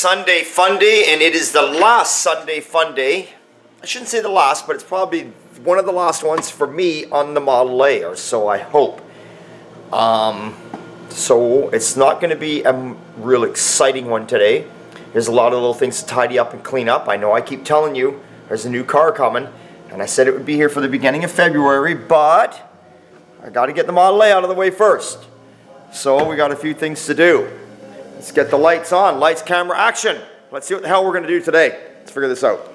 Sunday fun day, and it is the last Sunday fun day. I shouldn't say the last, but it's probably one of the last ones for me on the Model A, or so I hope. So it's not going to be a real exciting one today. There's a lot of little things to tidy up and clean up. I know I keep telling you there's a new car coming, and I said it would be here for the beginning of February, but I got to get the Model A out of the way first. So we got a few things to do. Let's get the lights on. Lights, camera, action. Let's see what the hell we're going to do today. Let's figure this out.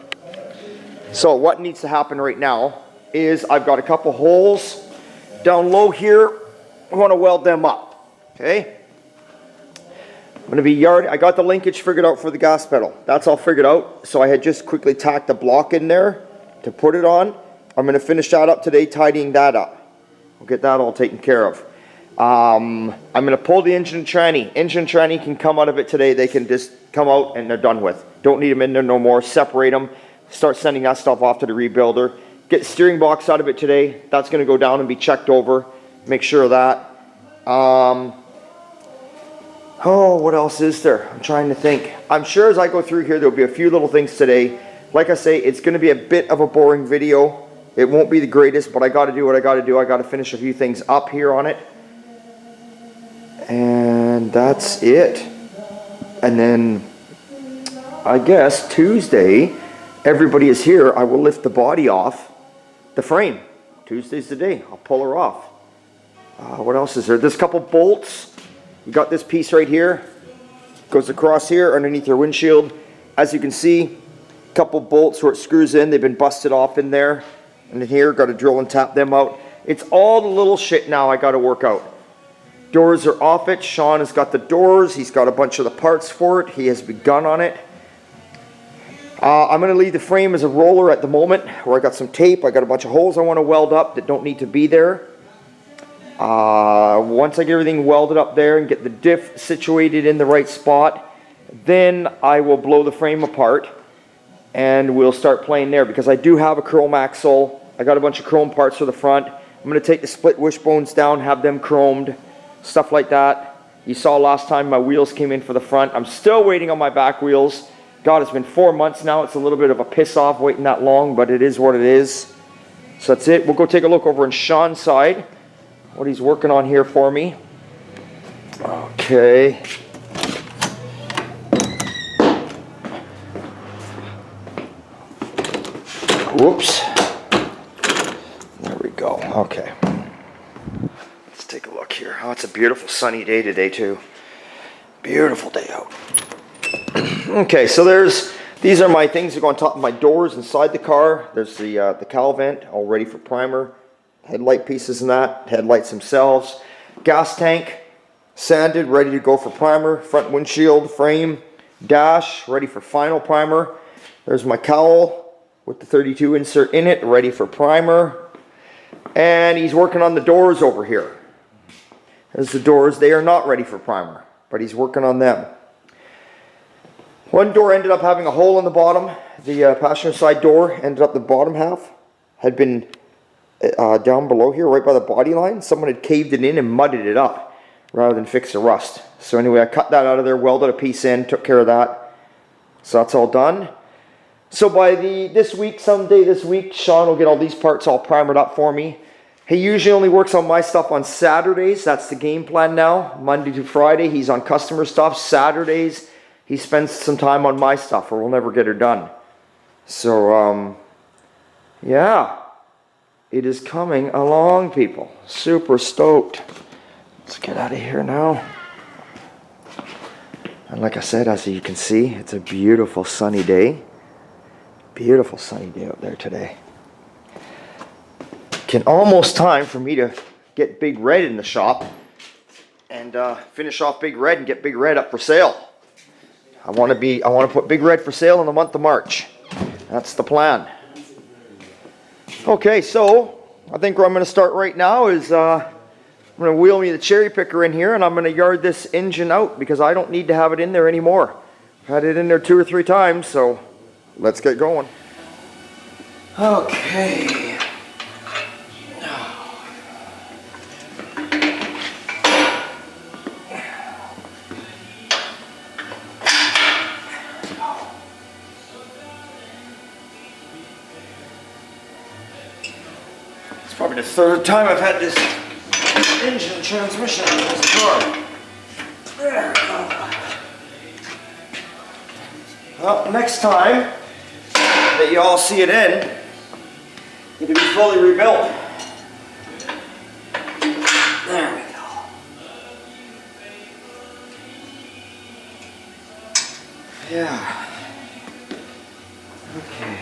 So what needs to happen right now is I've got a couple holes down low here. I want to weld them up. Okay? I'm going to be I got the linkage figured out for the gas pedal. That's all figured out. So I had just quickly tacked a block in there to put it on. I'm going to finish that up today, tidying that up. We'll get that all taken care of. I'm going to pull the engine tranny. Engine tranny can come out of it today. They can just come out and they're done with. Don't need them in there no more. Separate them. Start sending that stuff off to the rebuilder. Get the steering box out of it today. That's going to go down and be checked over. Make sure of that. Oh, what else is there? I'm trying to think. I'm sure as I go through here, there'll be a few little things today. Like I say, it's going to be a bit of a boring video. It won't be the greatest, but I got to do what I got to do. I got to finish a few things up here on it. And that's it. And then I guess Tuesday, everybody is here. I will lift the body off the frame. Tuesday's the day. I'll pull her off. What else is there? There's a couple bolts. You got this piece right here. Goes across here underneath your windshield. As you can see, a couple bolts where it screws in. They've been busted off in there. And in here, got to drill and tap them out. It's all the little shit now I got to work out. Doors are off it. Sean has got the doors. He's got a bunch of the parts for it. He has begun on it. I'm going to leave the frame as a roller at the moment, where I got some tape. I got a bunch of holes I want to weld up that don't need to be there. Once I get everything welded up there and get the diff situated in the right spot, then I will blow the frame apart and we'll start playing there, because I do have a chrome axle. I got a bunch of chrome parts for the front. I'm going to take the split wishbones down, have them chromed. Stuff like that. You saw last time my wheels came in for the front. I'm still waiting on my back wheels. God, it's been 4 months now. It's a little bit of a piss off waiting that long, but it is what it is. So that's it. We'll go take a look over on Sean's side, what he's working on here for me. Okay. Whoops. There we go. Okay. Take a look here. Oh, it's a beautiful sunny day today too. Beautiful day out. Okay, so these are my things that go on top of my doors inside the car. There's the cowl vent all ready for primer. Headlight pieces and that. Headlights themselves. Gas tank sanded, ready to go for primer. Front windshield, frame, dash, ready for final primer. There's my cowl with the 32 insert in it, ready for primer. And he's working on the doors over here. There's the doors. They are not ready for primer, but he's working on them. One door ended up having a hole in the bottom. The passenger side door ended up the bottom half. Had been down below here, right by the body line. Someone had caved it in and mudded it up rather than fix the rust. So anyway, I cut that out of there, welded a piece in, took care of that. So that's all done. So by someday this week, Sean will get all these parts all primered up for me. He usually only works on my stuff on Saturdays. That's the game plan now. Monday to Friday, he's on customer stuff. Saturdays, he spends some time on my stuff, or we'll never get her done. So, yeah. It is coming along, people. Super stoked. Let's get out of here now. And like I said, as you can see, it's a beautiful sunny day. Beautiful sunny day out there today. Can almost time for me to get Big Red in the shop and finish off Big Red and get Big Red up for sale. I want to put Big Red for sale in the month of March. That's the plan. Okay, so I think where I'm going to start right now is I'm going to wheel me the cherry picker in here, and I'm going to yard this engine out because I don't need to have it in there anymore. I've had it in there 2 or 3 times, so let's get going. Okay. Probably the third time I've had this engine transmission in this car. There we go. Well, next time that you all see it in, it'll be fully rebuilt. There we go. Yeah. Okay.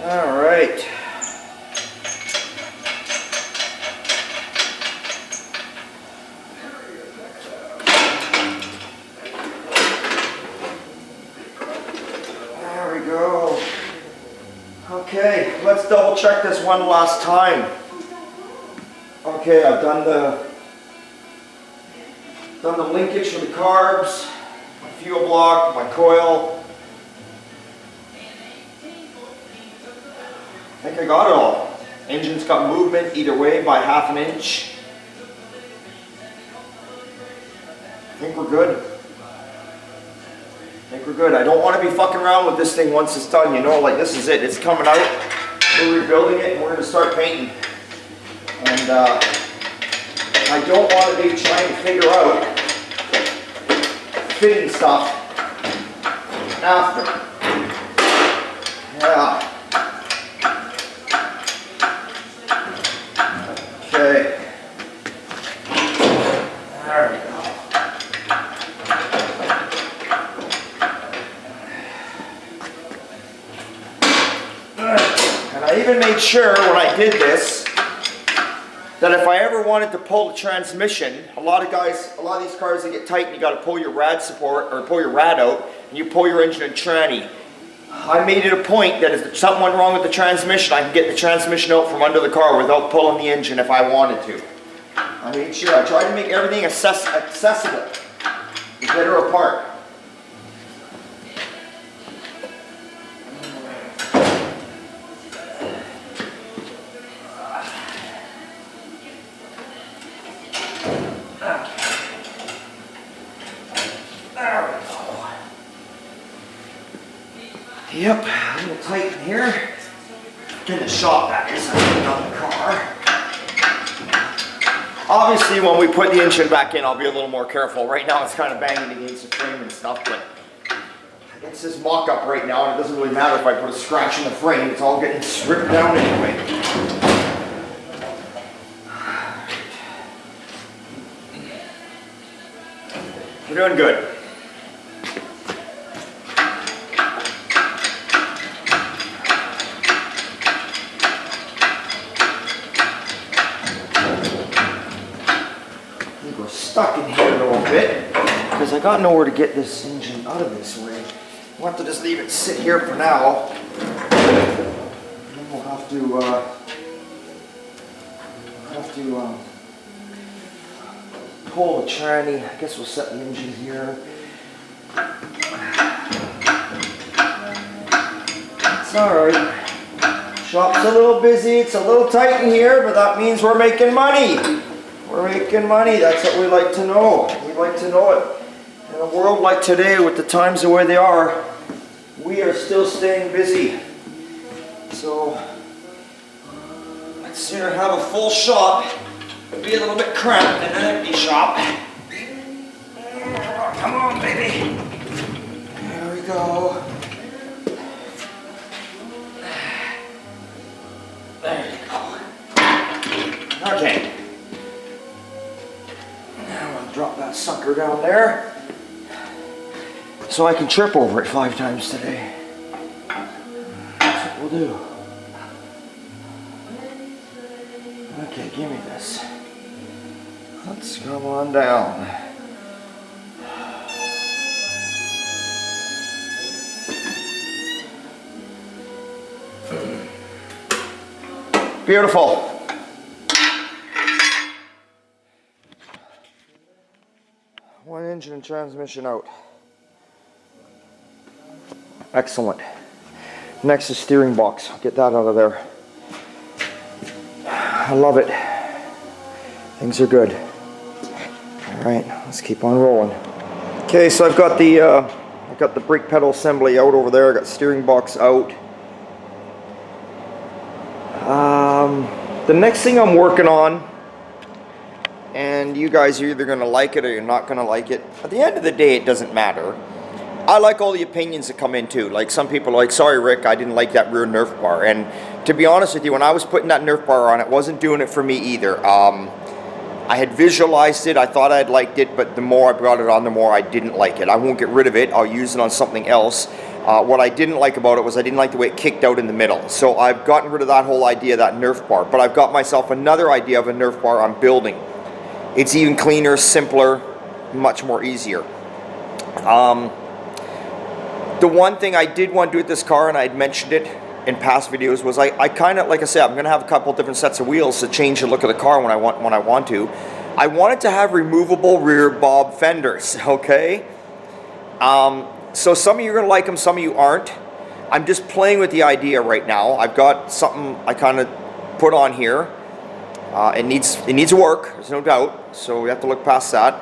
All right. There we go. Okay, let's double check this one last time. Okay, I've done the linkage for the carbs, my fuel block, my coil. I think I got it all. Engine's got movement either way by ½ an inch. I think we're good. I don't want to be fucking around with this thing once it's done, you know, like this is it. It's coming out. We're rebuilding it and we're going to start painting. And I don't want to be trying to figure out fitting stuff after. Yeah. Okay. There we go. And I even made sure when I did this that if I ever wanted to pull the transmission, a lot of these cars, they get tight and you got to pull your rad support or pull your rad out and you pull your engine and tranny. I made it a point that if something went wrong with the transmission, I can get the transmission out from under the car without pulling the engine if I wanted to. I made sure, I tried to make everything accessible to get her apart. Yep, a little tight in here. In the shop, that is, on the car. Obviously, when we put the engine back in, I'll be a little more careful. Right now, it's kind of banging against the frame and stuff, but it's this mock-up right now, and it doesn't really matter if I put a scratch in the frame. It's all getting stripped down anyway. We're doing good. Stuck in here a little bit because I got nowhere to get this engine out of this way. We'll have to just leave it sit here for now. And then we'll have to pull the tranny. I guess we'll set the engine here. It's alright. Shop's a little busy, it's a little tight in here, but that means we're making money. We're making money, that's what we like to know. We like to know it. In a world like today, with the times the way they are, we are still staying busy. So, I'd sooner have a full shop, but be a little bit cramped than an empty shop. Come on, baby. There we go. screw down there so I can trip over it 5 times today. That's what we'll do. Okay, give me this. Let's come on down. Beautiful. One engine and transmission out. Excellent. Next is steering box. I'll get that out of there. I love it. Things are good. Alright, let's keep on rolling. Okay, so I've got the brake pedal assembly out over there. I got steering box out. The next thing I'm working on, and you guys are either going to like it or you're not going to like it. At the end of the day, it doesn't matter. I like all the opinions that come in too. Like some people are like, sorry Rick, I didn't like that rear Nerf bar. And to be honest with you, when I was putting that Nerf bar on, it wasn't doing it for me either. I had visualized it, I thought I'd liked it, but the more I brought it on, the more I didn't like it. I won't get rid of it, I'll use it on something else. What I didn't like about it was I didn't like the way it kicked out in the middle. So I've gotten rid of that whole idea, that Nerf bar. But I've got myself another idea of a Nerf bar I'm building. It's even cleaner, simpler, much more easier. The one thing I did want to do with this car, and I had mentioned it in past videos, was I kind of, like I said, I'm going to have a couple different sets of wheels to change the look of the car when I want to. I wanted to have removable rear bob fenders, okay? So some of you are going to like them, some of you aren't. I'm just playing with the idea right now. I've got something I kind of put on here. It needs work, there's no doubt, so we have to look past that.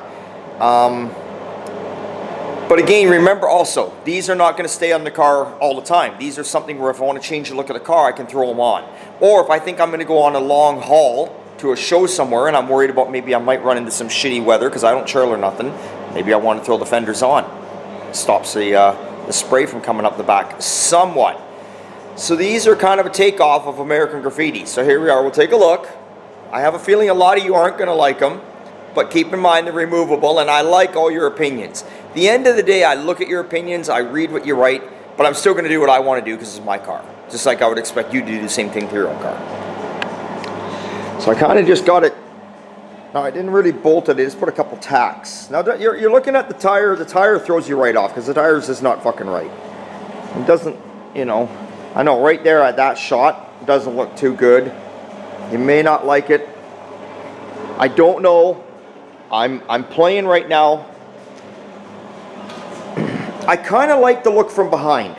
But again, remember also, these are not going to stay on the car all the time. These are something where if I want to change the look of the car, I can throw them on. Or if I think I'm going to go on a long haul to a show somewhere and I'm worried about maybe I might run into some shitty weather because I don't churl or nothing, maybe I want to throw the fenders on. It stops the spray from coming up the back somewhat. So these are kind of a takeoff of American Graffiti. So here we are, we'll take a look. I have a feeling a lot of you aren't going to like them, but keep in mind they're removable, and I like all your opinions. At the end of the day, I look at your opinions, I read what you write, but I'm still going to do what I want to do because it's my car. Just like I would expect you to do the same thing to your own car. So I kind of just got it. Now I didn't really bolt it, I just put a couple tacks. Now you're looking at the tire throws you right off because the tires is not fucking right. It doesn't, you know, I know right there at that shot, it doesn't look too good. You may not like it. I don't know. I'm playing right now. I kind of like the look from behind.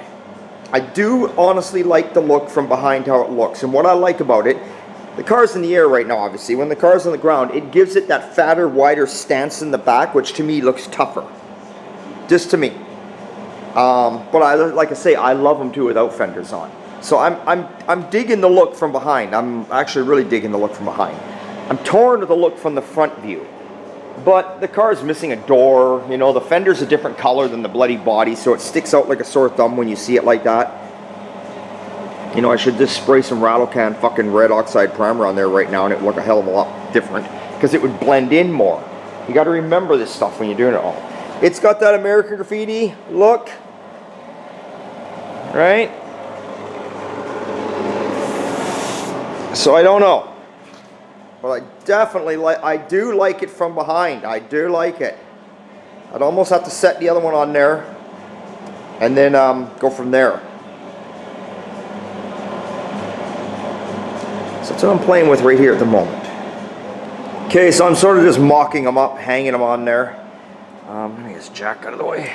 I do honestly like the look from behind, how it looks. And what I like about it, the car's in the air right now, obviously. When the car's on the ground, it gives it that fatter, wider stance in the back, which to me looks tougher. Just to me. But like I say, I love them too without fenders on. So I'm digging the look from behind. I'm actually really digging the look from behind. I'm torn with the look from the front view. But the car is missing a door. You know, the fender's a different color than the bloody body, so it sticks out like a sore thumb when you see it like that. You know, I should just spray some rattle can fucking red oxide primer on there right now and it would look a hell of a lot different because it would blend in more. You got to remember this stuff when you're doing it all. It's got that American Graffiti look, right? So I don't know. But I definitely I do like it from behind. I do like it. I'd almost have to set the other one on there and then go from there. So that's what I'm playing with right here at the moment. Okay, so I'm sort of just mocking them up, hanging them on there. Let me get this jack out of the way.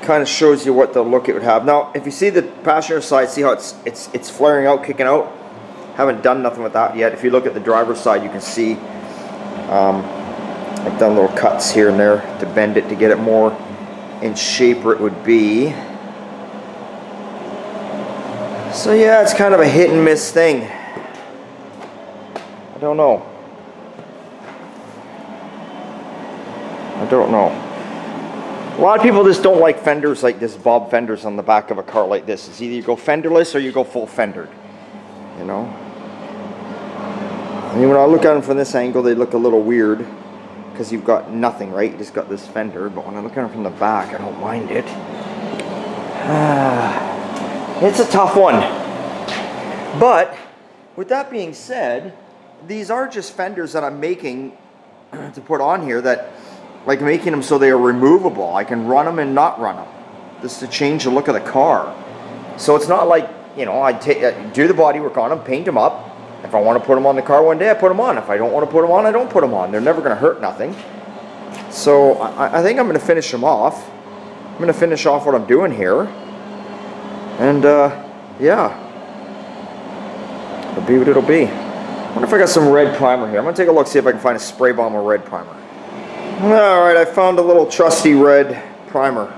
Kind of shows you what the look it would have. Now, if you see the passenger side, see how it's flaring out, kicking out. Haven't done nothing with that yet. If you look at the driver's side, you can see I've done little cuts here and there to bend it to get it more in shape where it would be. So yeah, it's kind of a hit and miss thing. I don't know. I don't know. A lot of people just don't like fenders like this, bob fenders on the back of a car like this. It's either you go fenderless or you go full fendered. You know? I mean, when I look at them from this angle, they look a little weird because you've got nothing, right? You just got this fender, but when I look at them from the back, I don't mind it. It's a tough one. But with that being said, these are just fenders that I'm making to put on here, that, like, making them so they are removable. I can run them and not run them. This is to change the look of the car. So it's not like, you know, I do the bodywork on them, paint them up. If I want to put them on the car one day, I put them on. If I don't want to put them on, I don't put them on. They're never going to hurt nothing. So I think I'm going to finish them off. I'm going to finish off what I'm doing here. And yeah, it'll be what it'll be. I wonder if I got some red primer here. I'm going to take a look, see if I can find a spray bomb of red primer. Alright, I found a little trusty red primer.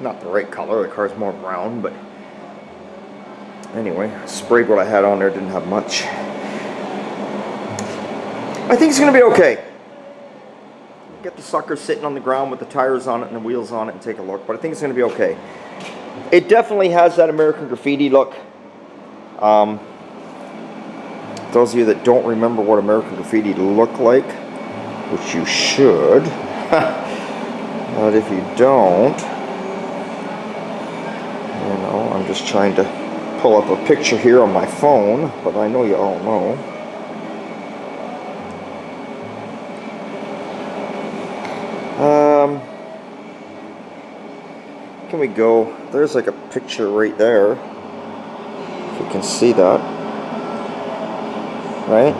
Not the right color, the car's more brown, but anyway, I sprayed what I had on there, didn't have much. I think it's going to be okay. Get the sucker sitting on the ground with the tires on it and the wheels on it and take a look, but I think it's going to be okay. It definitely has that American Graffiti look. Those of you that don't remember what American Graffiti looked like, which you should, but if you don't, you know, I'm just trying to pull up a picture here on my phone, but I know you all know. Can we go? There's like a picture right there. If you can see that. Right?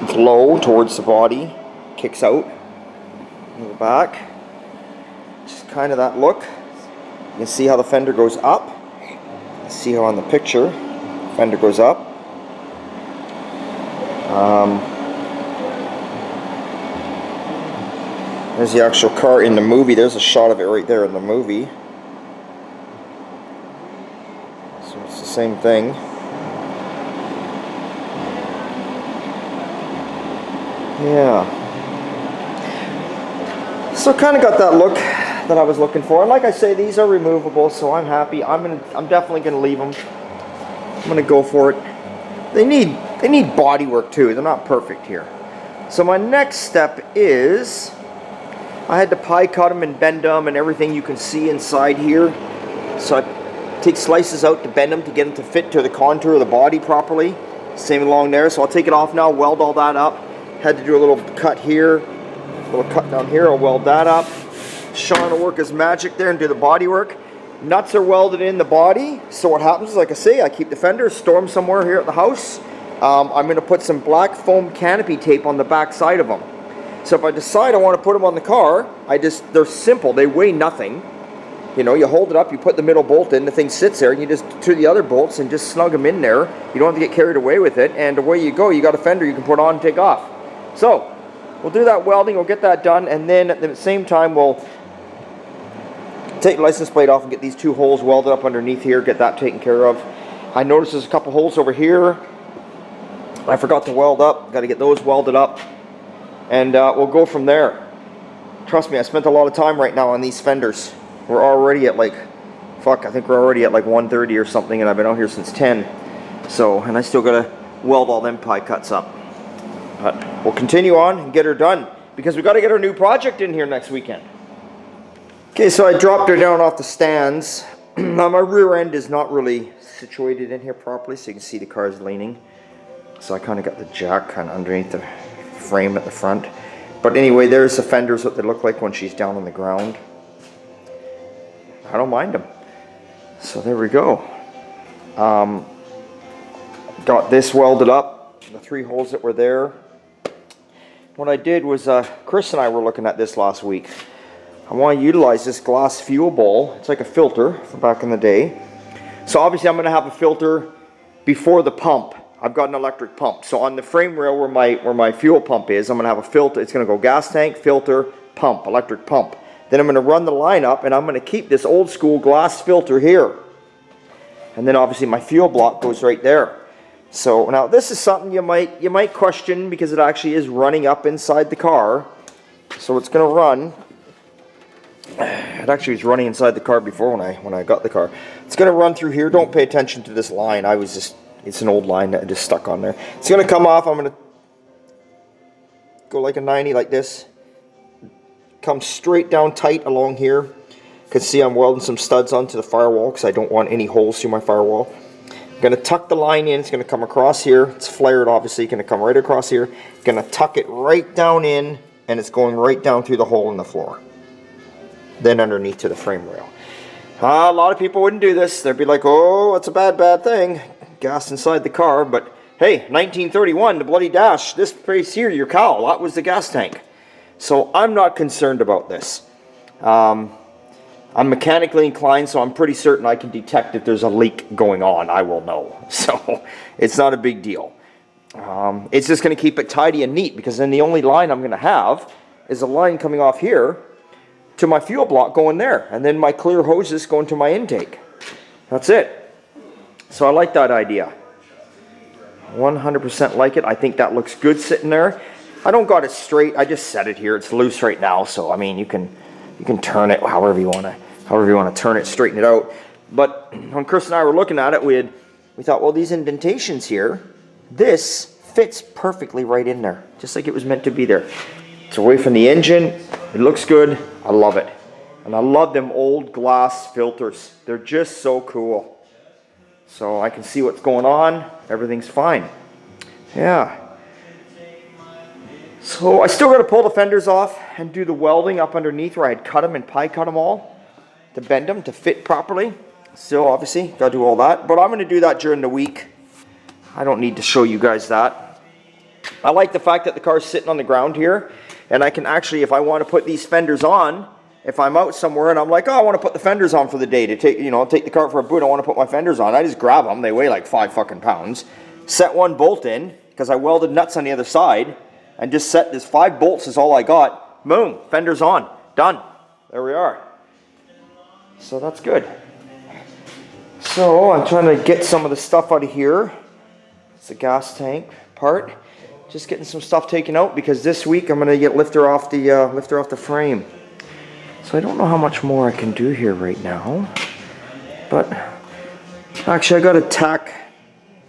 Glow towards the body. Kicks out in the back. Just kind of that look. You can see how the fender goes up. See how on the picture fender goes up. There's the actual car in the movie. There's a shot of it right there in the movie. So it's the same thing. Yeah. So kind of got that look that I was looking for. And like I say, these are removable, so I'm happy. I'm definitely gonna leave them. I'm gonna go for it. They need body work too. They're not perfect here. So my next step is I had to pie cut them and bend them and everything you can see inside here. So I take slices out to bend them to get them to fit to the contour of the body properly. Same along there. So I'll take it off now, weld all that up. Had to do a little cut here, a little cut down here. I'll weld that up. Sean will work his magic there and do the body work. Nuts are welded in the body. So what happens is, like I say, I keep the fenders, store them somewhere here at the house. I'm going to put some black foam canopy tape on the back side of them. So if I decide I want to put them on the car, they're simple, they weigh nothing. You know, you hold it up, you put the middle bolt in, the thing sits there, and you just do the other bolts and just snug them in there. You don't have to get carried away with it, and away you go. You got a fender you can put on and take off. So, we'll do that welding, we'll get that done, and then at the same time we'll take the license plate off and get these two holes welded up underneath here, get that taken care of. I noticed there's a couple holes over here I forgot to weld up. Got to get those welded up. And we'll go from there. Trust me, I spent a lot of time right now on these fenders. We're already at like, I think we're already at like 1:30 or something, and I've been out here since 10. So, and I still got to weld all them pie cuts up. But we'll continue on and get her done, because we got to get our new project in here next weekend. Okay, so I dropped her down off the stands. Now my rear end is not really situated in here properly, so you can see the car's leaning. So I kind of got the jack kind of underneath the frame at the front. But anyway, there's the fenders, what they look like when she's down on the ground. I don't mind them. So there we go. Got this welded up, the 3 holes that were there. What I did was, Chris and I were looking at this last week. I want to utilize this glass fuel bowl. It's like a filter from back in the day. So obviously I'm going to have a filter before the pump. I've got an electric pump. So on the frame rail where my fuel pump is, I'm going to have a filter. It's going to go gas tank, filter, pump, electric pump. Then I'm going to run the line up, and I'm going to keep this old school glass filter here. And then obviously my fuel block goes right there. So now this is something you might question, because it actually is running up inside the car. So it's going to run. It actually was running inside the car before when I got the car. It's going to run through here. Don't pay attention to this line. It's an old line that I just stuck on there. It's going to come off. I'm going to go like a 90 like this. Come straight down tight along here. You can see I'm welding some studs onto the firewall because I don't want any holes through my firewall. I'm going to tuck the line in. It's going to come across here. It's flared, obviously. It's going to come right across here. Going to tuck it right down in, and it's going right down through the hole in the floor. Then underneath to the frame rail. A lot of people wouldn't do this. They'd be like, oh, it's a bad thing. Gas inside the car. But hey, 1931, the bloody dash. This place here, your cowl, that was the gas tank. So I'm not concerned about this. I'm mechanically inclined, so I'm pretty certain I can detect if there's a leak going on. I will know. So it's not a big deal. It's just going to keep it tidy and neat, because then the only line I'm going to have is a line coming off here to my fuel block going there, and then my clear hoses going to my intake. That's it. So I like that idea. 100% like it. I think that looks good sitting there. I don't got it straight. I just set it here. It's loose right now, so I mean you can turn it however you want to turn it, straighten it out. But when Chris and I were looking at it, we thought, well, these indentations here, this fits perfectly right in there, just like it was meant to be there. It's away from the engine. It looks good. I love it. And I love them old glass filters. They're just so cool. So I can see what's going on. Everything's fine. Yeah. So I still got to pull the fenders off and do the welding up underneath where I had cut them and pie cut them all to bend them to fit properly. Still, obviously, got to do all that. But I'm going to do that during the week. I don't need to show you guys that. I like the fact that the car's sitting on the ground here. And I can actually, if I want to put these fenders on, if I'm out somewhere and I'm like, oh, I want to put the fenders on for the day to take, take the car for a boot, I want to put my fenders on. I just grab them. They weigh like 5 fucking pounds. Set one bolt in, because I welded nuts on the other side, and just set this 5 bolts is all I got. Boom, fenders on. Done. There we are. So that's good. So I'm trying to get some of the stuff out of here. It's the gas tank part. Just getting some stuff taken out, because this week I'm going to get lifter off the frame. So I don't know how much more I can do here right now. But actually I got to tack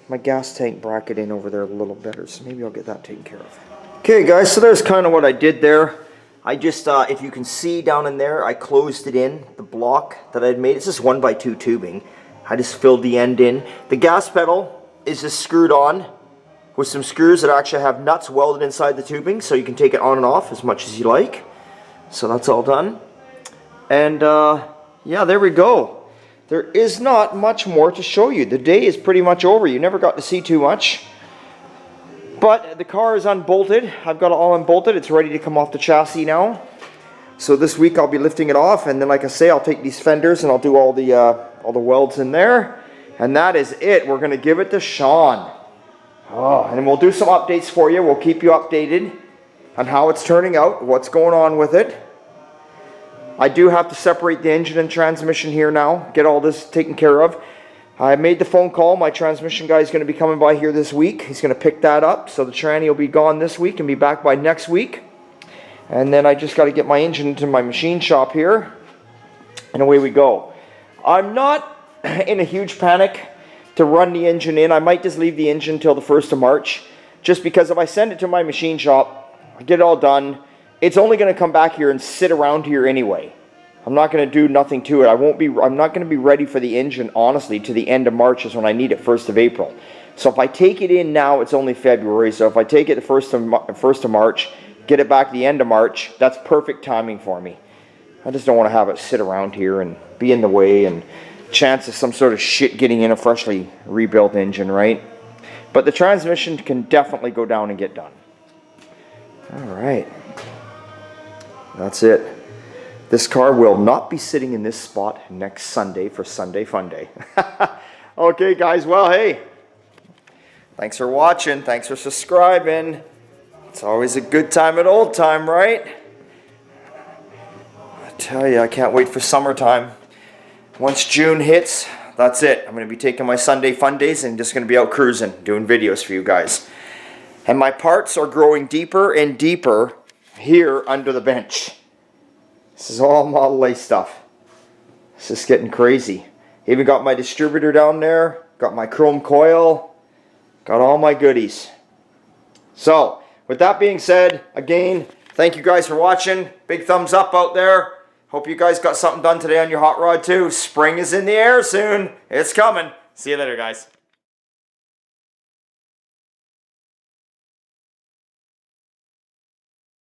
my gas tank bracket in over there a little better, so maybe I'll get that taken care of. Okay guys, so there's kind of what I did there. I just, if you can see down in there, I closed it in, the block that I'd made. It's just 1x2 tubing. I just filled the end in. The gas pedal is just screwed on with some screws that actually have nuts welded inside the tubing, so you can take it on and off as much as you like. So that's all done. And yeah, there we go. There is not much more to show you. The day is pretty much over. You never got to see too much. But the car is unbolted. I've got it all unbolted. It's ready to come off the chassis now. So this week I'll be lifting it off, and then like I say, I'll take these fenders and I'll do all the welds in there. And that is it. We're going to give it to Sean. Oh, and we'll do some updates for you. We'll keep you updated on how it's turning out, what's going on with it. I do have to separate the engine and transmission here now, get all this taken care of. I made the phone call. My transmission guy is going to be coming by here this week. He's going to pick that up. So the tranny will be gone this week and be back by next week. And then I just got to get my engine into my machine shop here. And away we go. I'm not in a huge panic to run the engine in. I might just leave the engine till the 1st of March. Just because if I send it to my machine shop, I get it all done, it's only going to come back here and sit around here anyway. I'm not going to do nothing to it. I'm not going to be ready for the engine, honestly, to the end of March is when I need it, 1st of April. So if I take it in now, it's only February. So if I take it the 1st of March, get it back the end of March, that's perfect timing for me. I just don't want to have it sit around here and be in the way and chance of some sort of shit getting in a freshly rebuilt engine, right? But the transmission can definitely go down and get done. Alright. That's it. This car will not be sitting in this spot next Sunday for Sunday Fun Day. Okay, guys. Well, hey. Thanks for watching. Thanks for subscribing. It's always a good time at old time, right? I tell you, I can't wait for summertime. Once June hits, that's it. I'm going to be taking my Sunday Fun Days and just going to be out cruising, doing videos for you guys. And my parts are growing deeper and deeper here under the bench. This is all Model A stuff. It's just getting crazy. Even got my distributor down there. Got my chrome coil. Got all my goodies. So, with that being said, again, thank you guys for watching. Big thumbs up out there. Hope you guys got something done today on your hot rod too. Spring is in the air soon. It's coming. See you later, guys.